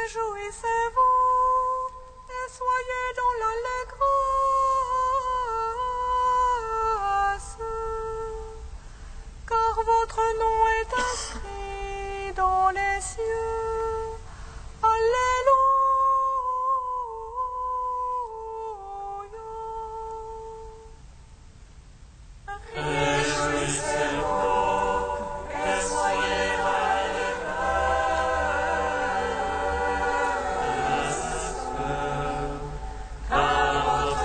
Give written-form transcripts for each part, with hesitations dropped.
Réjouissez-vous et soyez dans l'allégresse, car votre nom est inscrit dans les cieux. Alléluia. Car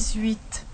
18.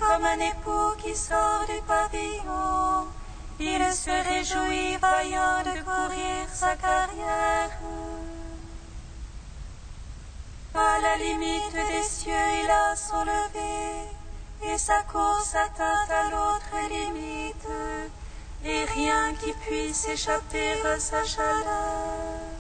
Comme un époux qui sort du pavillon, il se réjouit vaillant de courir sa carrière. À la limite des cieux, il a son lever, et sa course atteint à l'autre limite, et rien qui puisse échapper à sa chaleur.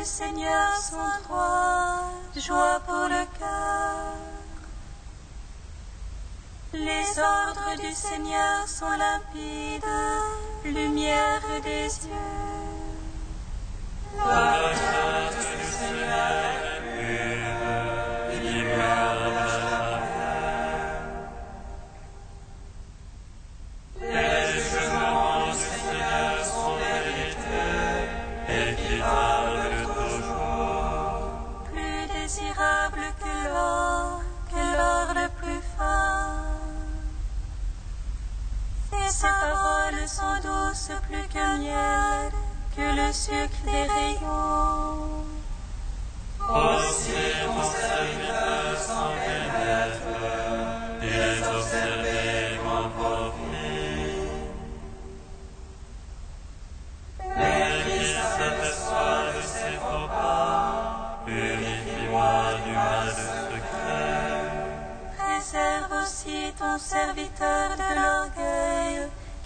Seigneur sont droit, joie pour le cœur. Les ordres du Seigneur sont limpides, lumière des yeux. La crainte du Seigneur est pure, immuable à jamais. Les jugements du Seigneur sont vérités, équitables. Désirable que l'or le plus fin. Ses paroles sont douces plus qu'un miel, que le sucre des rayons. Aussi mon serviteur s'en pénètre, et les observer m'en profite. Mais qu'il s'aperçoit de ses faux pas, purifie-moi du mal secret. Préserve aussi ton serviteur de l'orgueil,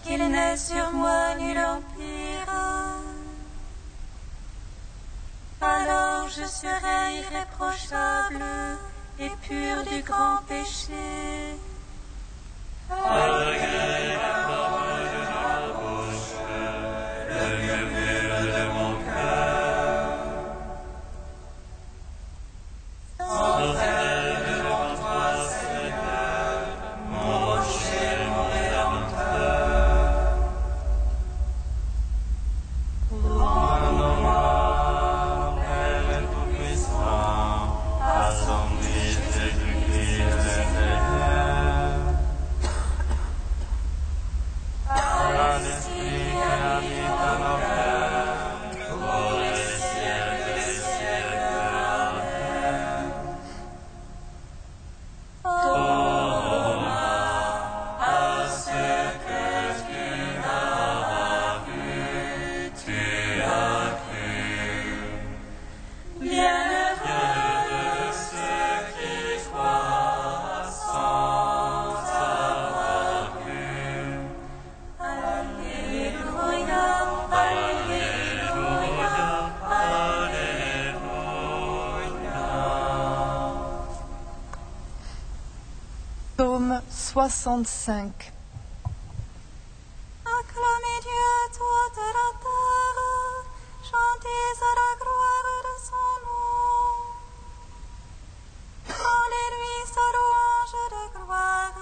qu'il n'ait sur moi nul empire. Alors je serai irréprochable et pur du grand péché. Malgré la parole de ma bouche, le murmure de mon cœur. Sans elle devant toi, Seigneur, mon rocher, mon rédempteur. Rends-moi, Père Tout-Puissant, assombris Jésus-Christ le Seigneur. 65. Acclamez Dieu toute la terre, chantez à la gloire de son nom. Rendez-lui sa louange de gloire,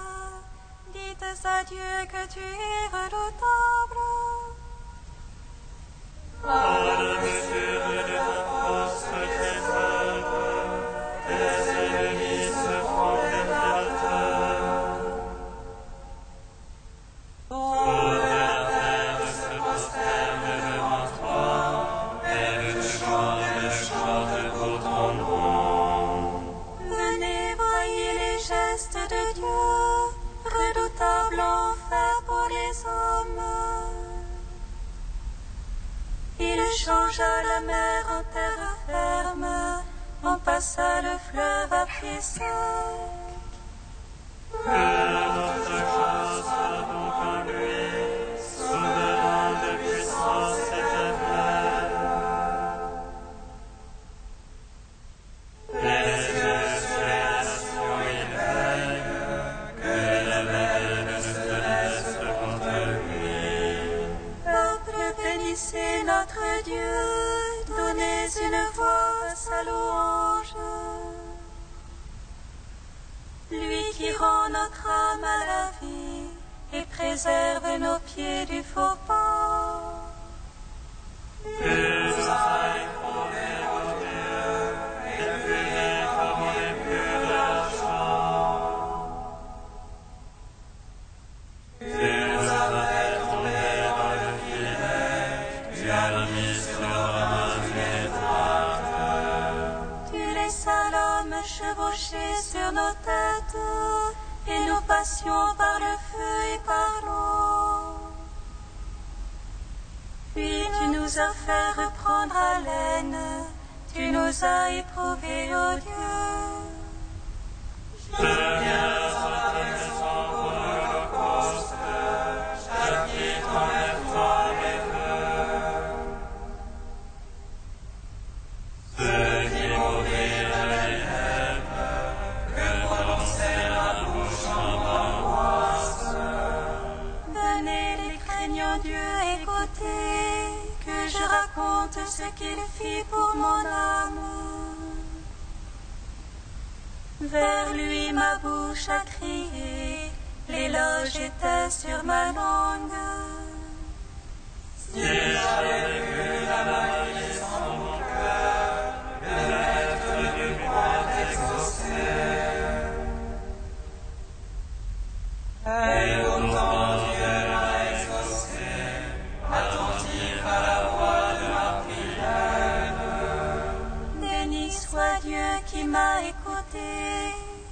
dites à Dieu que tu es redoutable. À la mesure de ta force, tes œuvres, tes ennemis seront flatteur. Toute la terre se prosterne devant toi, elle te chante pour ton nom. Venez, voyez les gestes de Dieu, redoutable en fait pour les hommes. Il changea la mer en terre ferme, on passa le fleuve à pied sec. Que notre grâce soit donc en lui, souverain de puissance éternelle. Les yeux sur les nations il règne, que la mer ne se laisse contre lui. Peuple, bénissez notre Dieu, donnez une voix à sa louange. Lui qui rend notre âme à la vie et préserve nos pieds du faux pas. Pur soit éprouvé, ô Dieu, et puré comme on épure de l'argent. Tu nous as fait tomber dans le filet, tu as mis sur nos mains une étreinte. Tu laissas l'homme chevaucher sur nos têtes, et nous passions par le feu et par l'eau. Puis tu nous as fait reprendre haleine, tu nous as éprouvés, ô Dieu. Je viens à ta maison pour l'holocauste, j'acquitte envers-toi mes vœux. Ceux qui m'ouvrirent les lèvres, que prononcer ma bouche en angoisse. Venez, les craignants Dieu, écoutez, que je raconte ce qu'il fit pour mon âme. Vers lui ma bouche a crié, l'éloge était sur ma langue. Si j'avais vu la malédiction de mon cœur, le maître du point exaucé. Et pourtant Dieu m'a exaucé, attentif à la voix de ma prière. Béni soit Dieu qui m'a écouté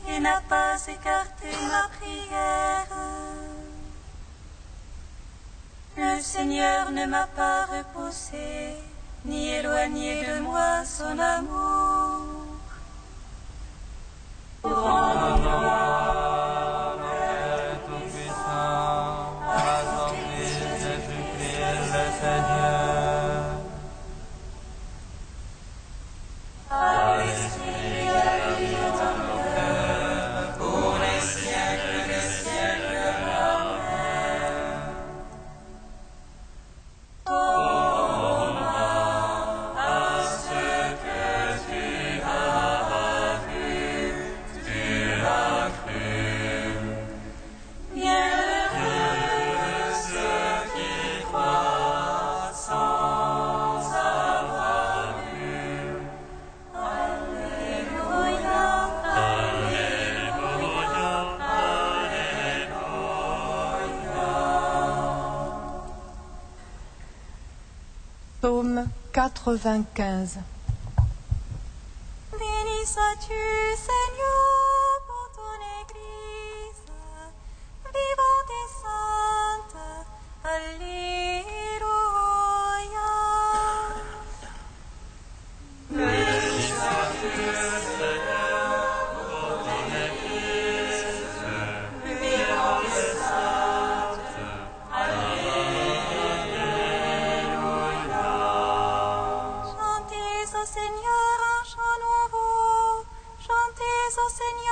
et n'a pas écarté ma prière. Le Seigneur ne m'a pas repoussé, ni éloigné de moi son amour. Père Tout-Puissant, par ton Fils Jésus-Christ le Seigneur. Par l'Esprit qui habite dans nos cœurs, pour les siècles des siècles. Amen. À ce que tu as vu, tu as cru. Bienheureux ceux qui croient sans avoir vu. Alléluia, Alléluia, Alléluia. Psaume 95. béni sois-tu, Seigneur, pour ton Église, vivante et sainte. Alléluia. Béni sois-tu, Seigneur, pour ton Église, vivante et sainte. Alléluia. Chantez au Seigneur un chant nouveau, chantez au Seigneur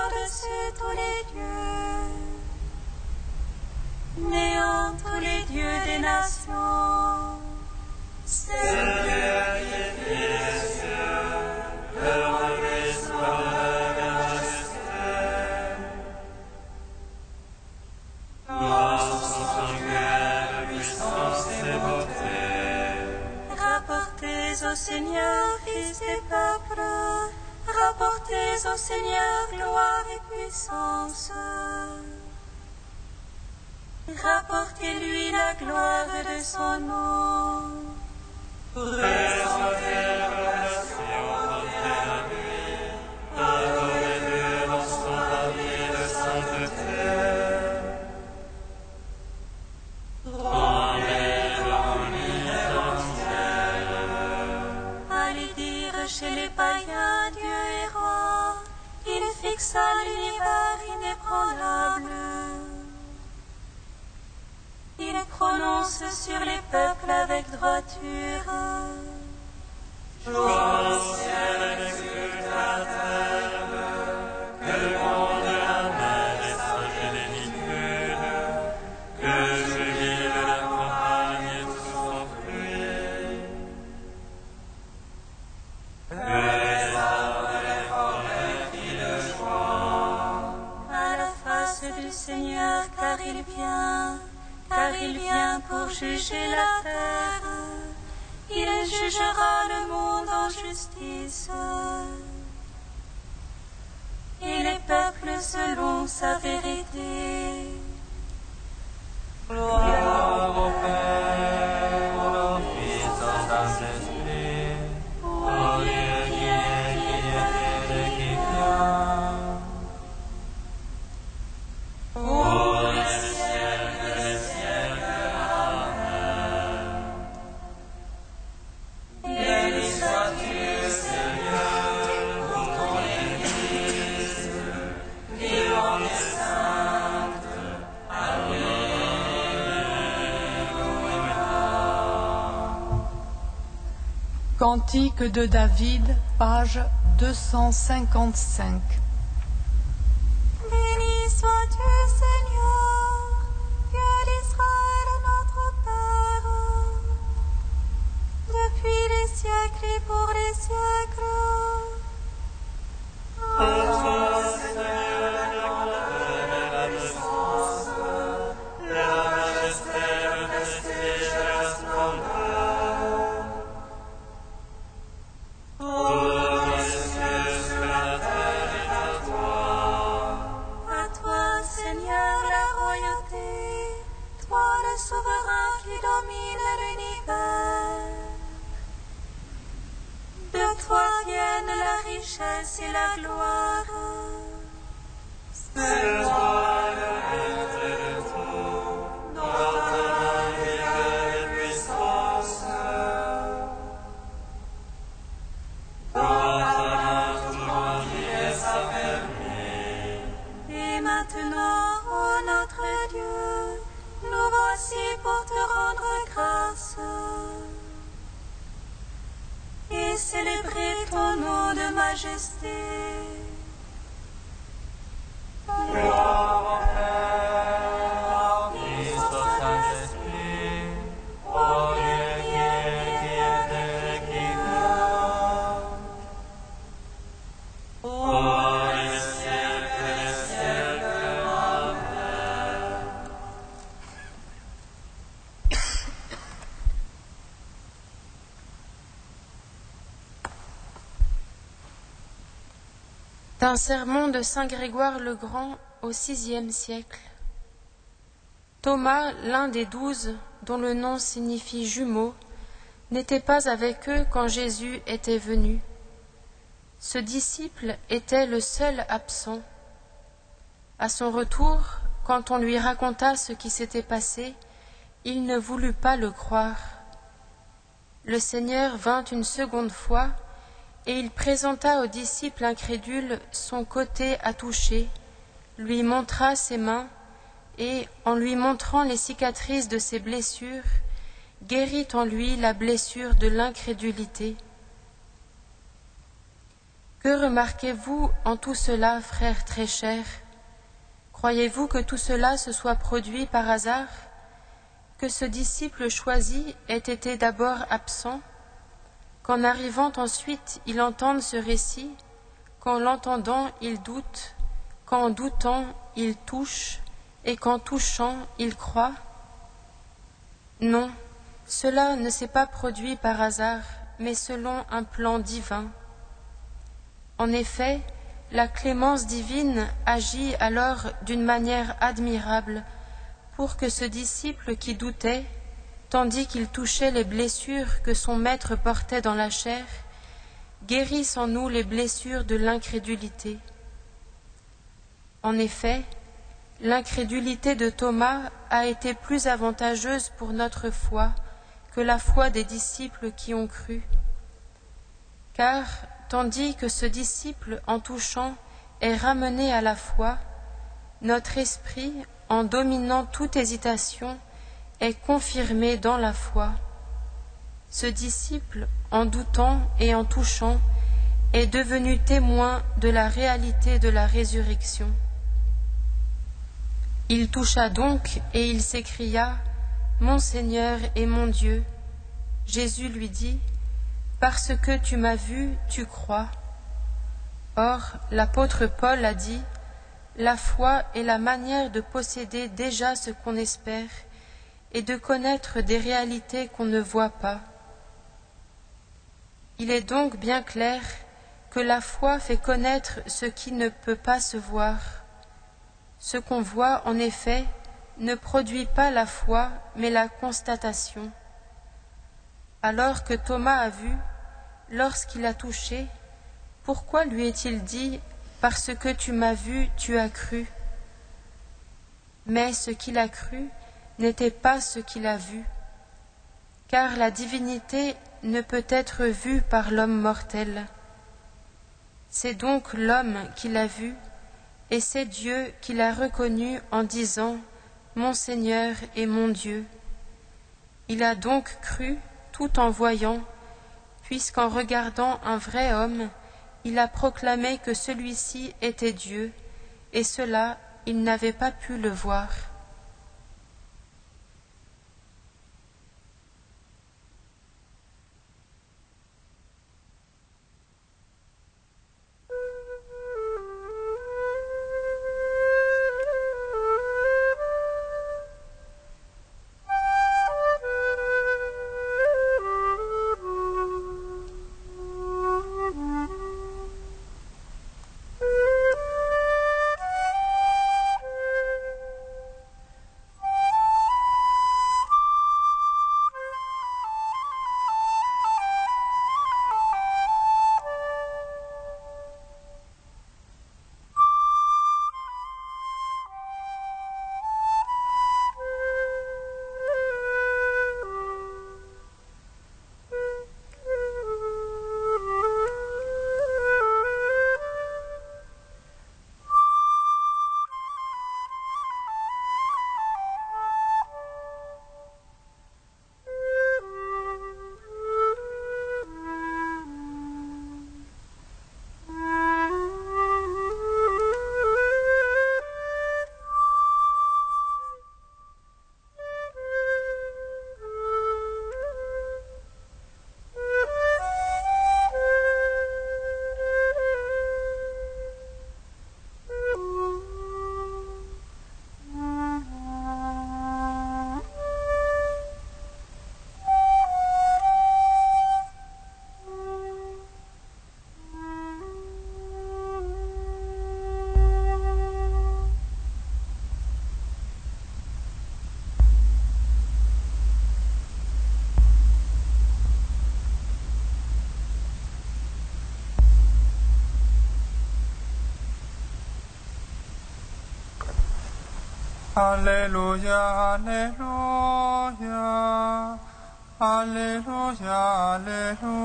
par-dessus tous les dieux. Néant tous les dieux des nations. Seigneur qui fit les cieux, le relevé soit la majesté. Gloire sont sanctuaire, puissance et beauté. Rapportez au Seigneur, fils des peuples, rapportez au Seigneur gloire et puissance. Rapportez-lui la gloire de son nom. Présentez l'adoration, portez la nuit, adorez-le dans son habit de sainteté. Rendez l'harmonie entière. Allez dire chez les païens, Dieu est roi, il fixa l'univers inébranlable. Il prononce sur les peuples avec droiture. Joie au ciel exulte la terre, que le monde la mer et sa plénitude, que jubile la campagne et tout son fruit. Que les arbres et les forêts crient de joie. À la face du Seigneur, car il vient pour juger la terre. Il jugera le monde en justice et les peuples selon sa vérité. Gloire au Père, au Fils, au Saint-Esprit, au Dieu qui est et qui vient. Pour les siècles des siècles. Amen. Béni sois-tu, Seigneur, pour ton Église, vivante et sainte. Cantique de David, page 255. Béni sois-tu, Seigneur, Dieu d'Israël, notre Père, depuis les siècles et pour les siècles. Pour toi, Seigneur, la grandeur et la puissance, la majesté, le prestige et la splendeur. Pour les cieux sur la terre est à toi. À toi, Seigneur, la royauté, toi le souverain qui domine l'univers. De toi viennent la richesse et la gloire. C'est toi le but et le tout, dans ta main vigueur et puissance. Dans ta main tout grandir s'affermit. Et maintenant, ô notre Dieu, nous voici pour te rendre grâce et célébrer ton nom de majesté. Gloire au Père, au Fils, au Saint-Esprit, au Dieu qui est et qui vient. Pour les siècles des siècles. Amen. D'un sermon de saint Grégoire le Grand au VIe siècle. Thomas, l'un des 12, dont le nom signifie jumeau, n'était pas avec eux quand Jésus était venu. Ce disciple était le seul absent. À son retour, quand on lui raconta ce qui s'était passé, il ne voulut pas le croire. Le Seigneur vint une seconde fois, et il présenta au disciple incrédule son côté à toucher, lui montra ses mains, et, en lui montrant les cicatrices de ses blessures, guérit en lui la blessure de l'incrédulité. Que remarquez-vous en tout cela, frères très chers? Croyez-vous que tout cela se soit produit par hasard? Que ce disciple choisi ait été d'abord absent? Qu'en arrivant ensuite il entende ce récit, qu'en l'entendant il doute, qu'en doutant il touche, et qu'en touchant il croit? Non, cela ne s'est pas produit par hasard, mais selon un plan divin. En effet, la clémence divine agit alors d'une manière admirable pour que ce disciple qui doutait, tandis qu'il touchait les blessures que son maître portait dans la chair, guérisse en nous les blessures de l'incrédulité. En effet, l'incrédulité de Thomas a été plus avantageuse pour notre foi que la foi des disciples qui ont cru. Car, tandis que ce disciple, en touchant, est ramené à la foi, notre esprit, en dominant toute hésitation, est confirmé dans la foi. Ce disciple, en doutant et en touchant, est devenu témoin de la réalité de la résurrection. Il toucha donc et il s'écria « Mon Seigneur et mon Dieu !» Jésus lui dit « Parce que tu m'as vu, tu crois. » Or, l'apôtre Paul a dit « La foi est la manière de posséder déjà ce qu'on espère et de connaître des réalités qu'on ne voit pas. » Il est donc bien clair que la foi fait connaître ce qui ne peut pas se voir. Ce qu'on voit, en effet, ne produit pas la foi, mais la constatation. Alors que Thomas a vu, lorsqu'il a touché, pourquoi lui est-il dit « Parce que tu m'as vu, tu as cru » Mais ce qu'il a cru n'était pas ce qu'il a vu, car la divinité ne peut être vue par l'homme mortel. C'est donc l'homme qui l'a vu, et c'est Dieu qui l'a reconnu en disant « Mon Seigneur et mon Dieu ». Il a donc cru tout en voyant, puisqu'en regardant un vrai homme, il a proclamé que celui-ci était Dieu, et cela, il n'avait pas pu le voir. Alléluia, Alléluia, Alléluia, Alléluia.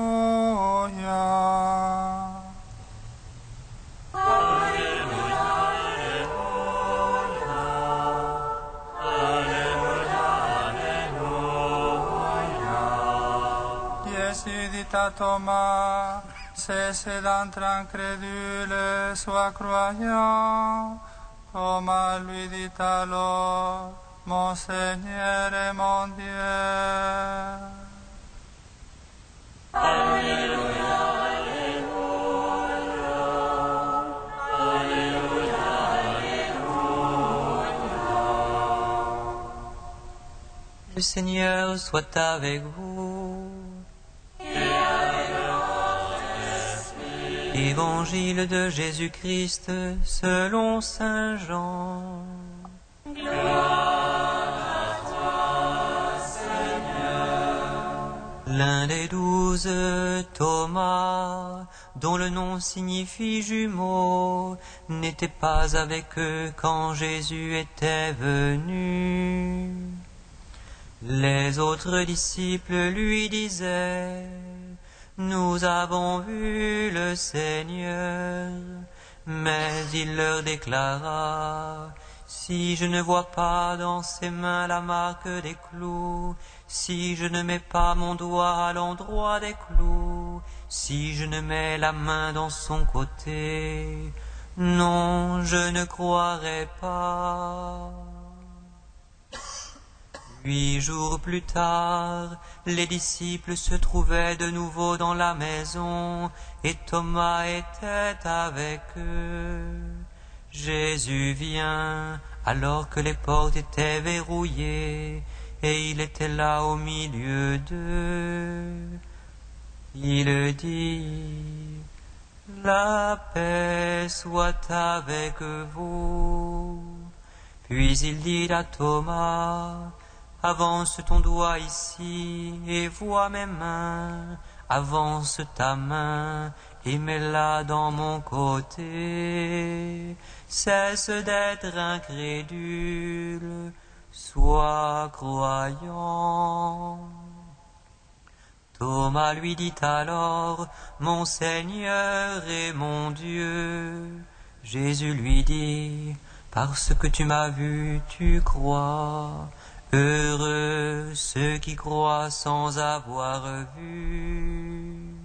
Jésus dit à Thomas, cessez d'être incrédule, sois croyant. Thomas lui dit alors, mon Seigneur et mon Dieu. Le Seigneur soit avec vous. Évangile de Jésus-Christ selon saint Jean. L'un des 12, Thomas, dont le nom signifie jumeau, n'était pas avec eux quand Jésus était venu. Les autres disciples lui disaient, « Nous avons vu le Seigneur. » Mais il leur déclara, « Si je ne vois pas dans ses mains la marque des clous, si je ne mets pas mon doigt à l'endroit des clous, si je ne mets la main dans son côté, non, je ne croirai pas. » 8 jours plus tard, les disciples se trouvaient de nouveau dans la maison, et Thomas était avec eux. Jésus vient, alors que les portes étaient verrouillées, et il était là au milieu d'eux. Il dit, « La paix soit avec vous. » Puis il dit à Thomas, « Avance ton doigt ici et vois mes mains. Avance ta main et mets-la dans mon côté. Cesse d'être incrédule, sois croyant. » Thomas lui dit alors, « Mon Seigneur et mon Dieu. » Jésus lui dit, « Parce que tu m'as vu, tu crois. Heureux ceux qui croient sans avoir vu. »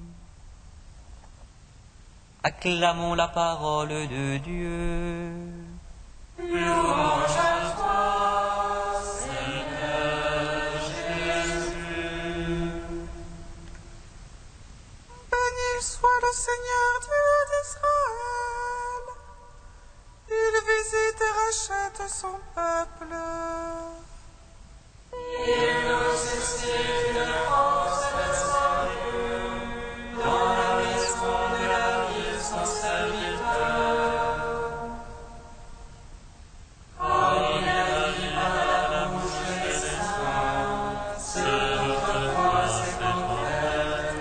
Acclamons la parole de Dieu. Louange à toi, Seigneur Jésus. Béni soit le Seigneur Dieu d'Israël. Il visite et rachète son peuple. Il nous suscite une force de salut dans la maison de la vie de son serviteur. Comme il a dit par la bouche des saints, c'est notre voix, c'est prophète.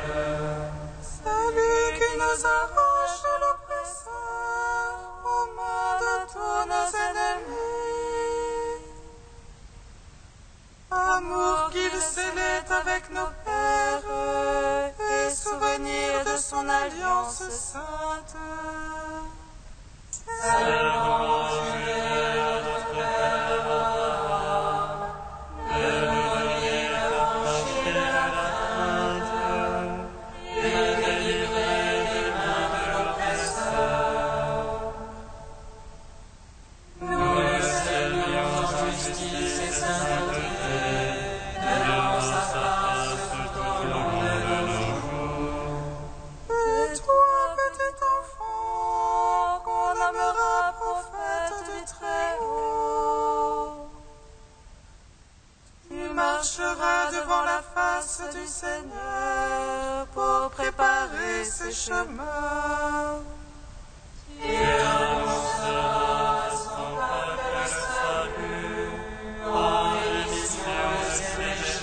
C'est lui qui nous arrache de l'oppresseur, aux mains de tous nos ennemis. Amour qu'il scellait avec nos pères, et souvenir de son alliance sainte. Seulement Dieu, notre Père Abraham, de nous donner l'affranchir de la crainte et de délivrer des mains de l'oppresseur. Nous le saluons justice et sainteté, devant sa face tout au long de nos jours. Et toi, petit enfant, qu'on nommera prophète du Très-Haut, tu marcheras devant la face du Seigneur pour préparer ses chemins. Tu annonceras son peuple le salut, en rémission de ses péchés.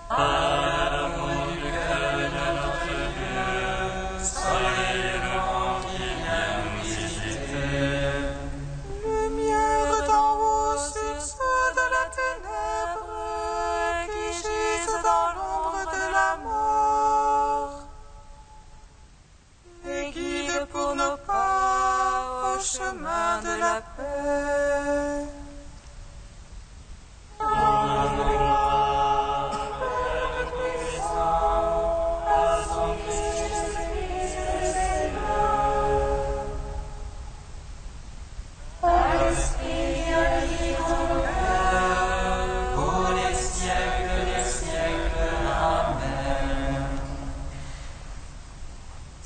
À l'amour du cœur de notre Dieu, soleil levant qui vient nous visiter. Lumière d'en haut sur ceux de la ténèbre qui gisent dans l'ombre de la mort.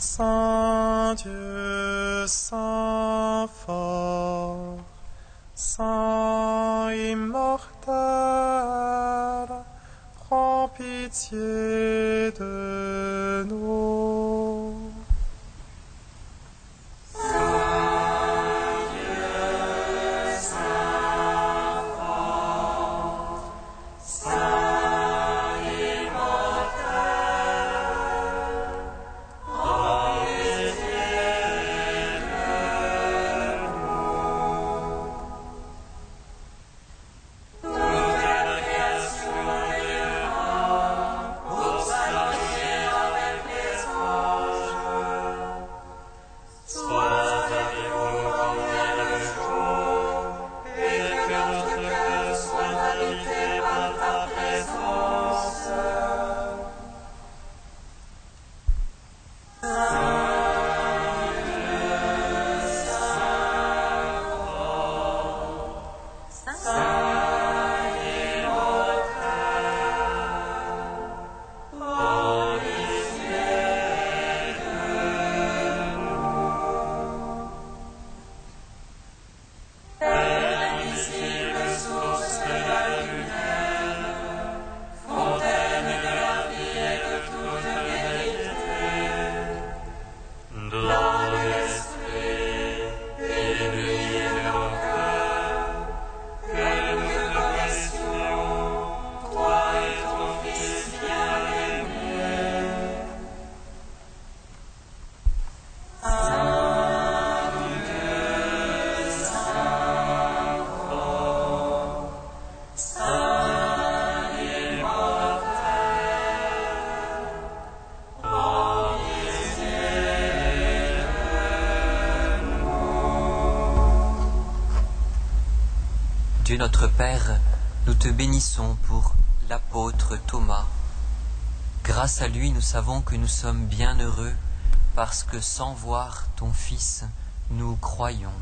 Saint Dieu, Saint fort, Saint immortel, prends pitié de nous. Dieu notre Père, nous te bénissons pour l'apôtre Thomas. Grâce à lui, nous savons que nous sommes bien heureux parce que sans voir ton Fils, nous croyons.